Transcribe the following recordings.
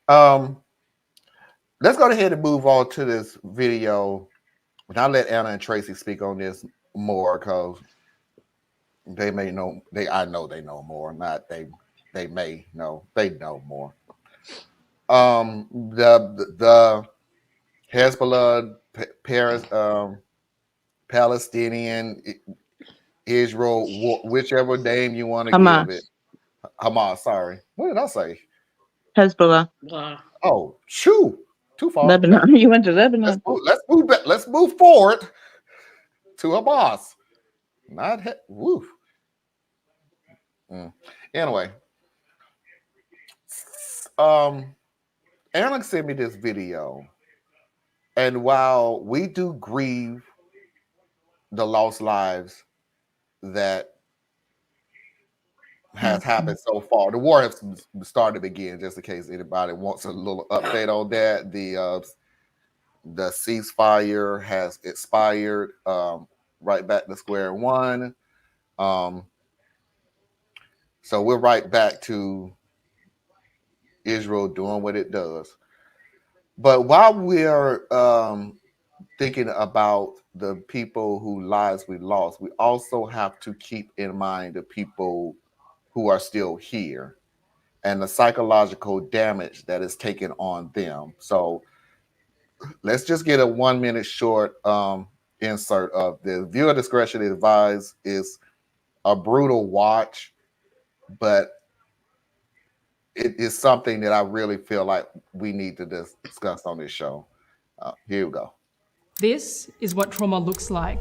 Um, let's go ahead and move on to this video. And I'll let Anna and Tracy speak on this more because they may know. I know they know more. Not they. They may know. They know more. The Hezbollah, Paris, Palestinian, Israel, whichever name you want to give it. Hamas, Hamas. Sorry, what did I say? Hezbollah, Oh, shoo, too far. Okay, Lebanon. You went to Lebanon. let's move back. Let's move forward to Hamas. Not woo. Mm. Anyway, um, Alex sent me this video, and while we do grieve the lost lives that has happened so far, the war has started again. Just in case anybody wants a little update on that, the ceasefire has expired. Right back to square one. Um, so we're right back to Israel doing what it does. But while we're thinking about the people whose lives we lost, we also have to keep in mind the people who are still here and the psychological damage that is taken on them. So let's just get a 1 minute short insert of this. Viewer discretion advised. Is a brutal watch, but it is something that I really feel like we need to discuss on this show. Here we go. This is what trauma looks like.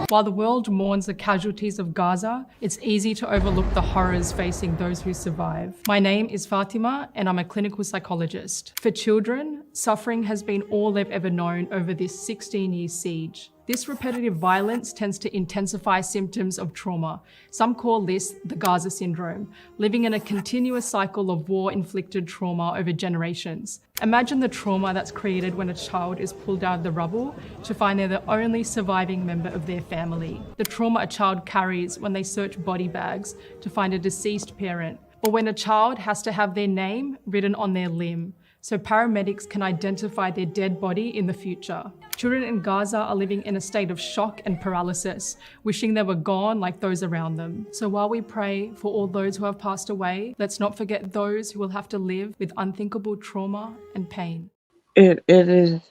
While the world mourns the casualties of Gaza, it's easy to overlook the horrors facing those who survive. My name is Fatima, and I'm a clinical psychologist. For children, suffering has been all they've ever known over this 16-year siege. This repetitive violence tends to intensify symptoms of trauma. Some call this the Gaza syndrome, living in a continuous cycle of war-inflicted trauma over generations. Imagine the trauma that's created when a child is pulled out of the rubble to find they're the only surviving member of their family. The trauma a child carries when they search body bags to find a deceased parent, or when a child has to have their name written on their limb so paramedics can identify their dead body in the future. Children in Gaza are living in a state of shock and paralysis, wishing they were gone like those around them. So while we pray for all those who have passed away, let's not forget those who will have to live with unthinkable trauma and pain. It is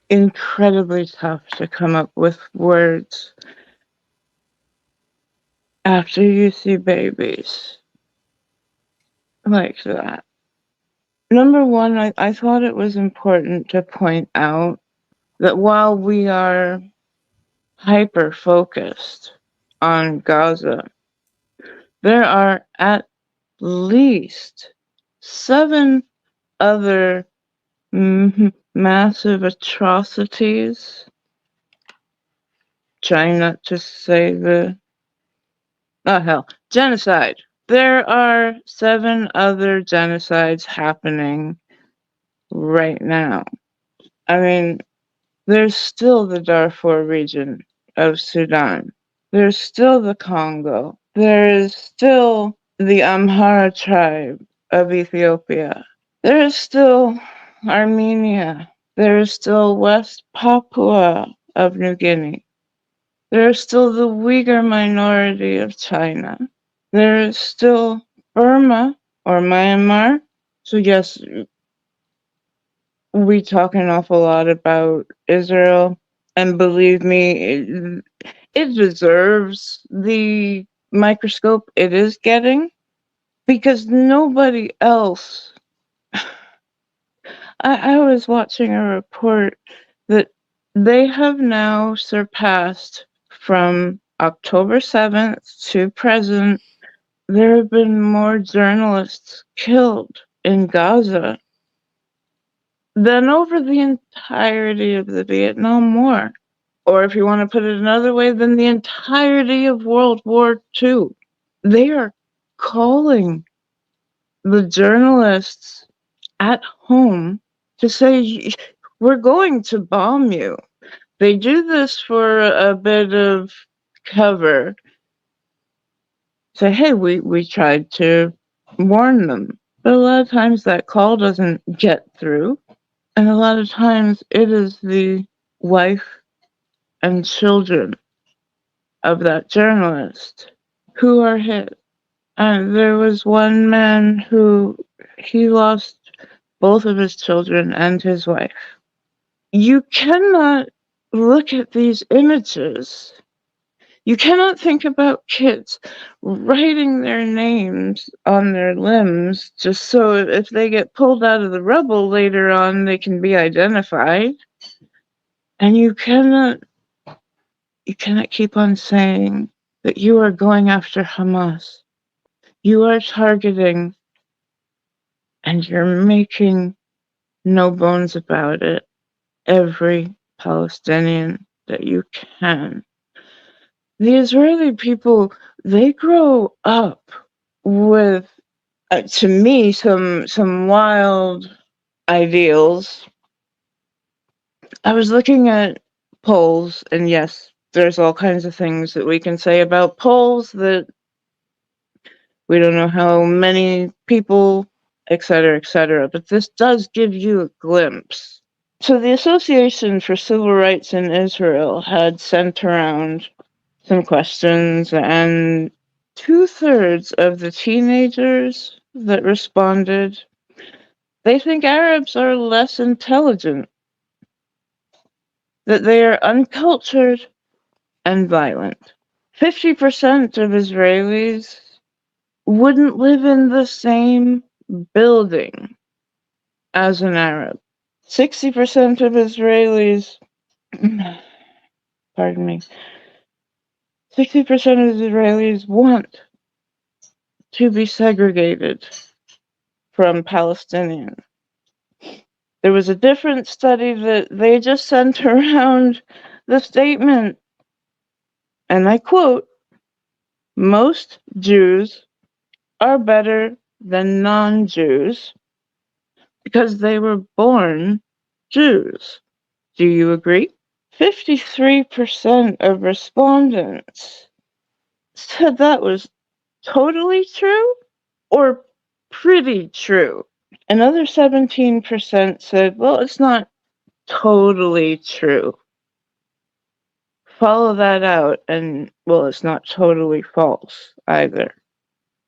incredibly tough to come up with words after you see babies like that. Number one, I thought it was important to point out that while we are hyper-focused on Gaza, there are at least 7 other massive atrocities, trying not to say genocide. There are 7 other genocides happening right now. I mean, there's still the Darfur region of Sudan. There's still the Congo. There is still the Amhara tribe of Ethiopia. There is still Armenia. There is still West Papua of New Guinea. There is still the Uyghur minority of China. There is still Burma or Myanmar. So yes, we talk an awful lot about Israel, and believe me, it deserves the microscope it is getting, because nobody else. I was watching a report that they have now surpassed, from October 7th to present, there have been more journalists killed in Gaza than over the entirety of the Vietnam War. Or if you want to put it another way, than the entirety of World War II. They are calling the journalists at home to say, we're going to bomb you. They do this for a bit of cover. Say, hey, we tried to warn them. But a lot of times that call doesn't get through. And a lot of times it is the wife and children of that journalist who are hit. And there was one man who he lost both of his children and his wife. You cannot look at these images. You cannot think about kids writing their names on their limbs just so if they get pulled out of the rubble later on, they can be identified. And you cannot keep on saying that you are going after Hamas. You are targeting, and you're making no bones about it, every Palestinian that you can. The Israeli people, they grow up with, to me, some wild ideals. I was looking at polls, and yes, there's all kinds of things that we can say about polls that we don't know how many people, etc., etc. But this does give you a glimpse. So the Association for Civil Rights in Israel had sent around some questions, and 2/3 of the teenagers that responded, they think Arabs are less intelligent, that they are uncultured and violent. 50% of Israelis wouldn't live in the same building as an Arab. 60% of Israelis, pardon me, 60% of Israelis want to be segregated from Palestinians. There was a different study that they just sent around the statement, and I quote, most Jews are better than non-Jews because they were born Jews. Do you agree? 53% of respondents said that was totally true or pretty true. Another 17% said, well, it's not totally true. Follow that out, and, well, it's not totally false either.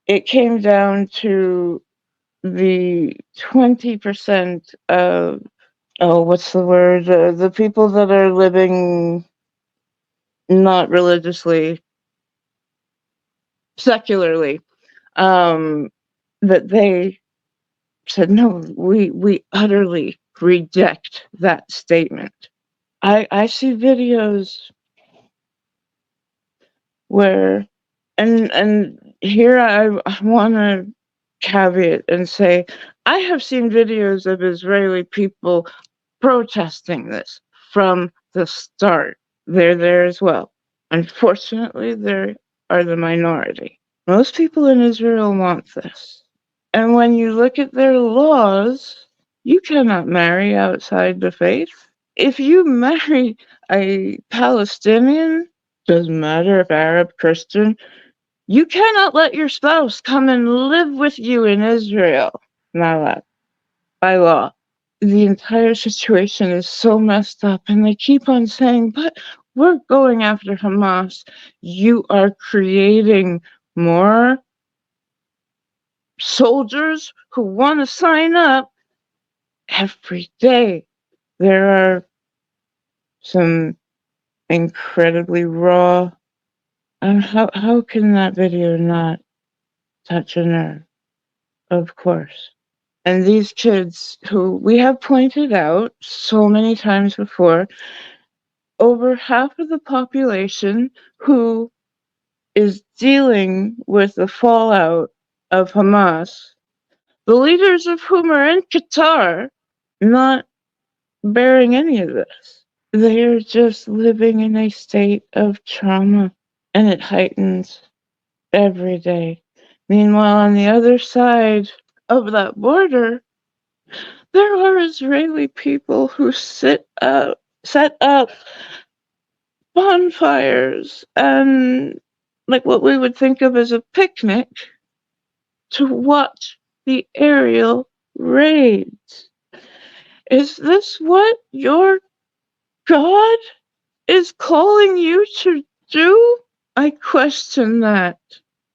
It came down to the 20% of, oh, what's the word? The people that are living not religiously, secularly, that they said, no, we utterly reject that statement. I see videos where, and here I want to caveat and say, I have seen videos of Israeli people protesting this from the start. They're there as well. Unfortunately, they are the minority. Most people in Israel want this. And when you look at their laws, you cannot marry outside the faith. If you marry a Palestinian, doesn't matter if Arab, Christian, you cannot let your spouse come and live with you in Israel. Not allowed. By law. The entire situation is so messed up, and they keep on saying, but we're going after Hamas. You are creating more soldiers who want to sign up every day. There are some incredibly raw. How can that video not touch a nerve? Of course. And these kids, who we have pointed out so many times before, over half of the population who is dealing with the fallout of Hamas, the leaders of whom are in Qatar, not bearing any of this. They are just living in a state of trauma, and it heightens every day. Meanwhile, on the other side of that border, there are Israeli people who set up bonfires and, like, what we would think of as a picnic to watch the aerial raids. Is this what your God is calling you to do? I question that.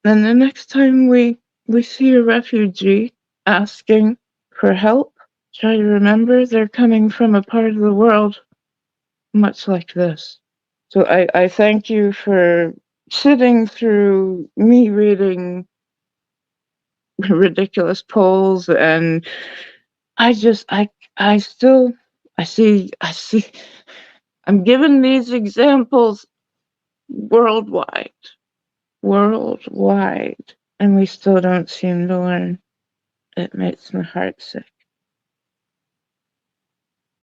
And the next time we see a refugee asking for help, try to remember they're coming from a part of the world much like this. So I thank you for sitting through me reading ridiculous polls, and I just I still I see I'm given these examples worldwide, and we still don't seem to learn. It makes my heart sick.